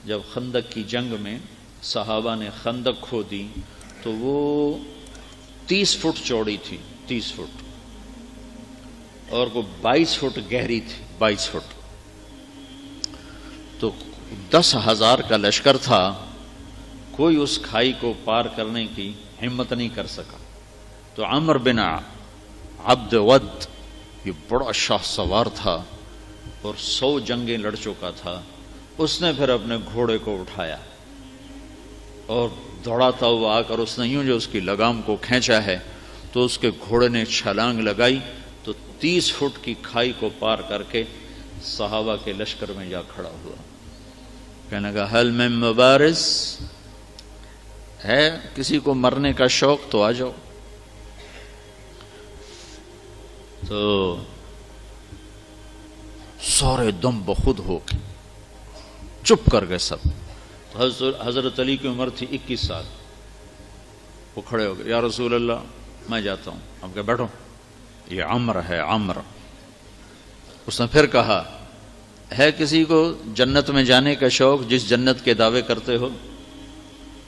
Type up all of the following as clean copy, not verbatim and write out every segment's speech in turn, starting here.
جب خندق کی جنگ میں صحابہ نے خندق کھودی تو وہ 30 فٹ چوڑی تھی، 30 فٹ، اور وہ 22 فٹ گہری تھی، 22 فٹ. تو 10,000 کا لشکر تھا، کوئی اس کھائی کو پار کرنے کی ہمت نہیں کر سکا. تو عمر بن عبد ود، یہ بڑا شاہ سوار تھا اور 100 جنگیں لڑ چکا تھا، اس نے پھر اپنے گھوڑے کو اٹھایا اور دوڑاتا ہوا آ کر اس نے یوں جو اس کی لگام کو کھینچا ہے تو اس کے گھوڑے نے چھلانگ لگائی تو 30 فٹ کی کھائی کو پار کر کے صحابہ کے لشکر میں جا کھڑا ہوا. کہنے لگا حل میں مبارز ہے، کسی کو مرنے کا شوق تو آ جاؤ. تو سارے دم بخود ہو کے چپ کر گئے سب. حضرت علی کی عمر تھی 21 سال. وہ کھڑے ہو گئے، یا رسول اللہ میں جاتا ہوں. ہم کہ بیٹھو، یہ عمر ہے، عمر. اس نے پھر کہا ہے کسی کو جنت میں جانے کا شوق جس جنت کے دعوے کرتے ہو؟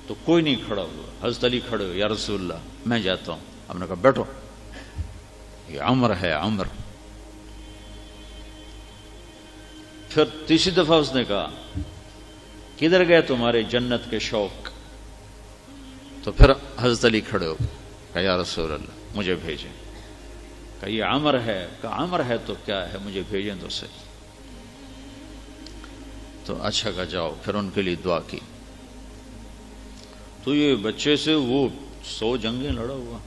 تو کوئی نہیں کھڑا ہوا. حضرت علی کھڑے ہوئے، یا رسول اللہ میں جاتا ہوں. ہم نے کہا بیٹھو، یہ عمر ہے، عمر. پھر تیسری دفعہ اس نے کہا کدھر گئے تمہارے جنت کے شوق؟ تو پھر حضرت علی کھڑے ہو کہا یا رسول اللہ مجھے بھیجیں. کہا یہ عمر ہے. کہا عمر ہے تو کیا ہے، مجھے بھیجیں تو صحیح. تو اچھا کہا جاؤ. پھر ان کے لیے دعا کی. تو یہ بچے سے وہ 100 جنگیں لڑا ہوا.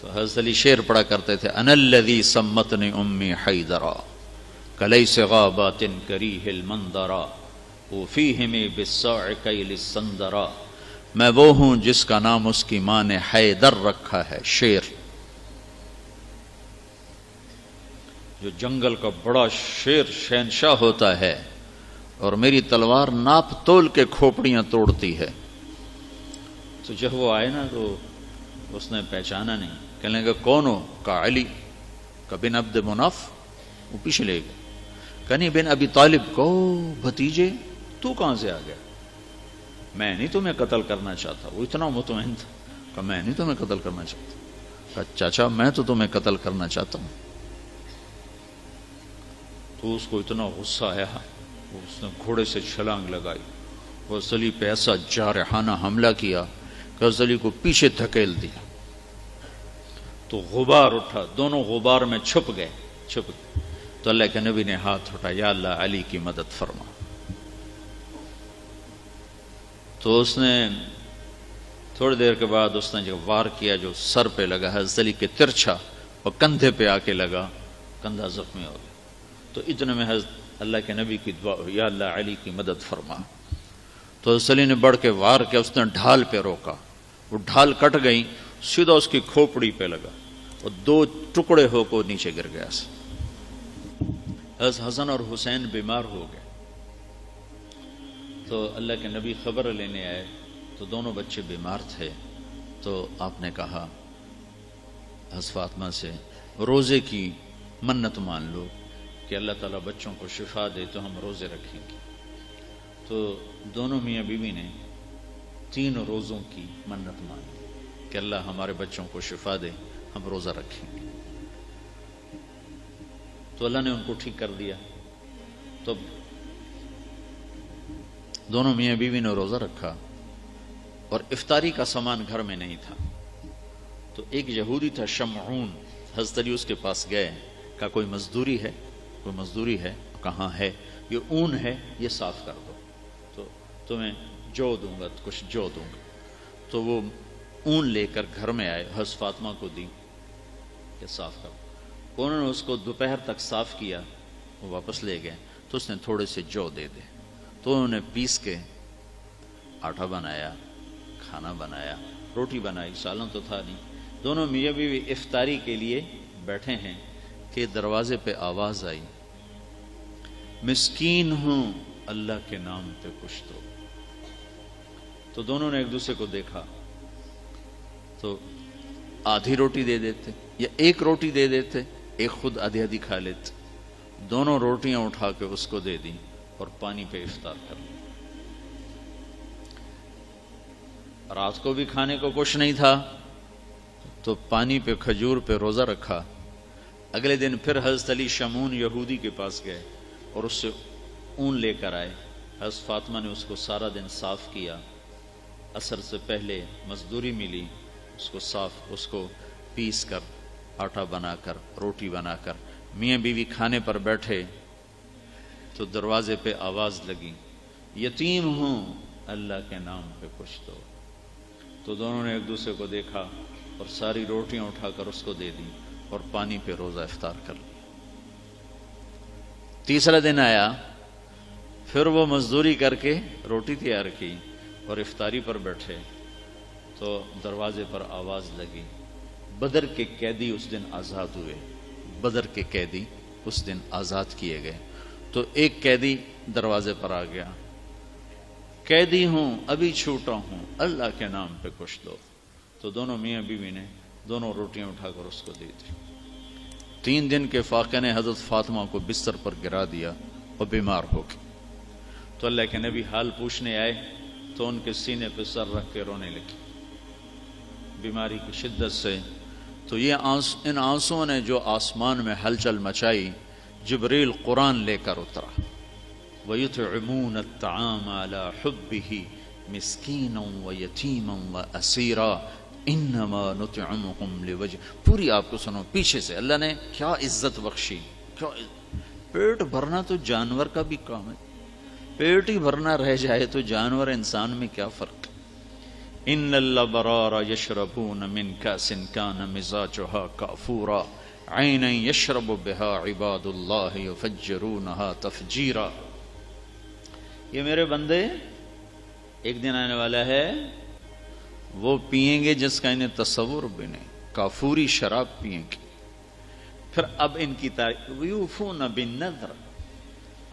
تو حضرت علی شعر پڑھا کرتے تھے، انا الذی سمتنی امی حیدرا کلیس غابات کریہ المنظرا وفیہم بالصاع کیل السندرا. میں وہ ہوں جس کا نام اس کی ماں نے حیدر رکھا ہے. شیر جو جنگل کا بڑا شیر شہنشاہ ہوتا ہے، اور میری تلوار ناپ تول کے کھوپڑیاں توڑتی ہے. تو جب وہ آئے نا تو اس نے پہچانا نہیں. کہنے لگا کون ہو؟ کہا علی. کہا بن عبد مناف. وہ پیچھے لے گئے. کہنی بن ابی طالب کو بھتیجے تو کہاں سے آ گیا؟ میں نہیں تمہیں قتل کرنا چاہتا. وہ اتنا مطمئن تھا. کہا میں نہیں تمہیں قتل کرنا چاہتا. کہا چاچا میں تو تمہیں قتل کرنا چاہتا ہوں. تو اس کو اتنا غصہ آیا، اس نے گھوڑے سے چھلانگ لگائی، وہ علی پہ ایسا جارحانہ حملہ کیا کہ علی کو پیچھے دھکیل دیا. تو غبار اٹھا، دونوں غبار میں چھپ گئے. تو اللہ کے نبی نے ہاتھ اٹھایا، یا اللہ علی کی مدد فرما. تو اس نے تھوڑی دیر کے بعد اس نے جو وار کیا جو سر پہ لگا حضرت علی کے ترچھا، اور کندھے پہ آ کے لگا، کندھا زخمی ہو گیا. تو اتنے میں حضرت اللہ کے نبی کی دعا ہوئی، یا اللہ علی کی مدد فرما. تو حضرت علی نے بڑھ کے وار کیا، اس نے ڈھال پہ روکا. وہ ڈھال کٹ گئی، سیدھا اس کی کھوپڑی پہ لگا اور 2 ٹکڑے ہو کو نیچے گر گیا. حضرت حسن اور حسین بیمار ہو گئے. تو اللہ کے نبی خبر لینے آئے تو دونوں بچے بیمار تھے. تو آپ نے کہا حضرت فاطمہ سے روزے کی منت مان لو کہ اللہ تعالیٰ بچوں کو شفا دے تو ہم روزے رکھیں گے. تو دونوں میاں بیوی نے 3 روزوں کی منت مانی کہ اللہ ہمارے بچوں کو شفا دے، ہم روزہ رکھیں گے. تو اللہ نے ان کو ٹھیک کر دیا. تو دونوں میاں بیوی نے روزہ رکھا اور افطاری کا سامان گھر میں نہیں تھا. تو ایک یہودی تھا شمعون، حضرت علی اس کے پاس گئے. کہا کوئی مزدوری ہے؟ کوئی مزدوری ہے؟ کہاں ہے؟ یہ اون ہے، یہ صاف کر دو تو تمہیں جو دوں گا، کچھ جو دوں گا. تو وہ اون لے کر گھر میں آئے، حضرت فاطمہ کو دی کہ صاف کر. انہوں نے اس کو دوپہر تک صاف کیا، وہ واپس لے گئے. تو اس نے تھوڑے سے جو دے دے. تو انہوں نے پیس کے آٹا بنایا، کھانا بنایا، روٹی بنائی، سالن تو تھا نہیں. دونوں میاں بیوی افطاری کے لیے بیٹھے ہیں کہ دروازے پہ آواز آئی، مسکین ہوں اللہ کے نام پہ کچھ دو. تو دونوں نے ایک دوسرے کو دیکھا تو آدھی روٹی دے دیتے یا ایک روٹی دے دیتے، ایک خود آدھی آدھی کھا لیتے. دونوں روٹیاں اٹھا کے اس کو دے دیں اور پانی پہ افطار کر لیا۔ رات کو بھی کھانے کو کچھ نہیں تھا تو پانی پہ کھجور پہ روزہ رکھا۔ اگلے دن پھر حضرت علی شمعون یہودی کے پاس گئے اور اس سے اون لے کر آئے۔ حضرت فاطمہ نے اس کو سارا دن صاف کیا، عصر سے پہلے مزدوری ملی، اس کو پیس کر آٹا بنا کر روٹی بنا کر میاں بیوی کھانے پر بیٹھے تو دروازے پہ آواز لگی، یتیم ہوں اللہ کے نام پہ کچھ دو۔ تو دونوں نے ایک دوسرے کو دیکھا اور ساری روٹیاں اٹھا کر اس کو دے دیں اور پانی پہ روزہ افطار کر لیا۔ تیسرا دن آیا، پھر وہ مزدوری کر کے روٹی تیار کی اور افطاری پر بیٹھے تو دروازے پر آواز لگی۔ بدر کے قیدی اس دن آزاد ہوئے، بدر کے قیدی اس دن آزاد کیے گئے۔ تو ایک قیدی دروازے پر آ گیا، قیدی ہوں ابھی چھوٹا ہوں اللہ کے نام پہ کچھ دو۔ تو دونوں میاں بیوی نے دونوں روٹیاں اٹھا کر اس کو دی تھی۔ 3 دن کے فاقے نے حضرت فاطمہ کو بستر پر گرا دیا اور بیمار ہو گئی۔ تو اللہ کے نبی حال پوچھنے آئے تو ان کے سینے پہ سر رکھ کے رونے لگی بیماری کی شدت سے۔ تو ان آنسوؤں نے جو آسمان میں ہلچل مچائی، جبریل قرآن لے کر اترا، وَيُطْعِمُونَ الطَّعَامَ عَلَى حُبِّهِ مِسْكِينًا وَيَتِيمًا وَأَسِيرًا إِنَّمَا نُطْعِمُكُمْ لِوَجْهِ۔ پوری آپ کو سنو پیچھے سے، اللہ نے کیا عزت بخشی۔ پیٹ بھرنا تو جانور کا بھی کام ہے، پیٹ ہی بھرنا رہ جائے تو جانور انسان میں کیا فرق ہے۔ ان الابرار یشربون من کاس کان مزاجها کافورا عینا یشرب بها عباد اللہ یفجرونها تفجیرا۔ یہ میرے بندے ایک دن آنے والا ہے وہ پیئیں گے جس کا انہیں تصور بھی نہیں، کافوری شراب پیئیں گے۔ پھر اب ان کی تعریف، یوفون بالنذر،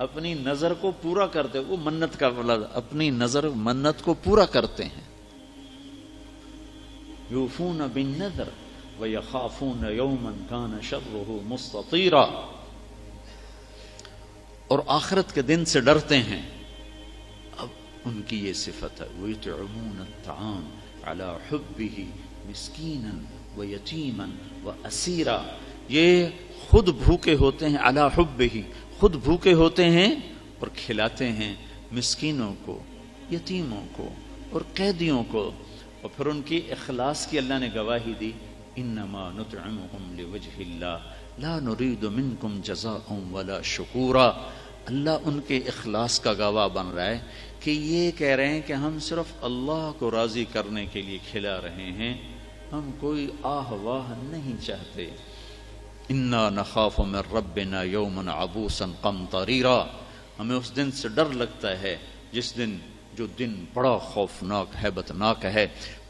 اپنی نظر کو پورا کرتے، وہ منت کا لفظ، اپنی نظر منت کو پورا کرتے ہیں۔ یوفون بالنذر ویخافون یوما کان شرہ مستطیرا، اور آخرت کے دن سے ڈرتے ہیں۔ اب ان کی یہ صفت ہے، ویطعمون الطعام علی حبہ مسکینا ویتیما واسیرا، یہ خود بھوکے ہوتے ہیں، علی حبہ، خود بھوکے ہوتے ہیں اور کھلاتے ہیں مسکینوں کو، یتیموں کو اور قیدیوں کو۔ اور پھر ان کی اخلاص کی اللہ نے گواہی دی، انما نطعمکم لوجہ اللہ لا نرید منکم جزاء ولا شکورا۔ اللہ ان کے اخلاص کا گواہ بن رہا ہے کہ یہ کہہ رہے ہیں کہ ہم صرف اللہ کو راضی کرنے کے لیے کھلا رہے ہیں، ہم کوئی آہ واہ نہیں چاہتے۔ انا نخاف من ربنا یوما عبوسا قمطریرا، ہمیں اس دن سے ڈر لگتا ہے جس دن، جو دن بڑا خوفناک ہیبتناک ہے۔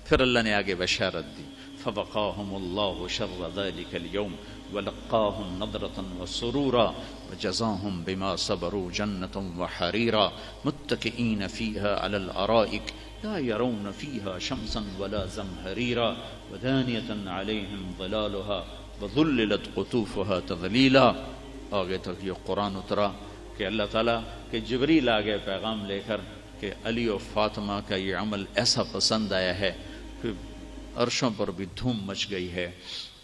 پھر اللہ نے آگے بشارت دی، فوقاہم اللہ شر ذلک اليوم ولقاہم نضرۃ وسرورا وجزاہم بما صبروا جنۃ وحریرا متکئین فیہا علی الارائک لا یرون فیہا شمسا ولا زمہریرا ودانیۃ علیہم ظلالها وذللت قطوفها تذلیلا۔ آگے تک یہ قرآن اترا کہ اللہ تعالیٰ کہ جبریل آگے پیغام لے کر کہ علی و فاطمہ کا یہ عمل ایسا پسند آیا ہے کہ عرشوں پر بھی دھوم مچ گئی ہے،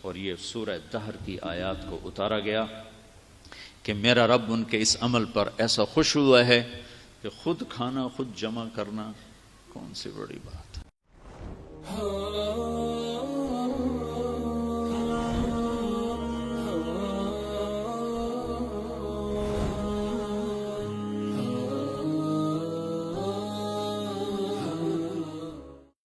اور یہ سورہ دہر کی آیات کو اتارا گیا کہ میرا رب ان کے اس عمل پر ایسا خوش ہوا ہے کہ خود کھانا خود جمع کرنا کون سی بڑی بات۔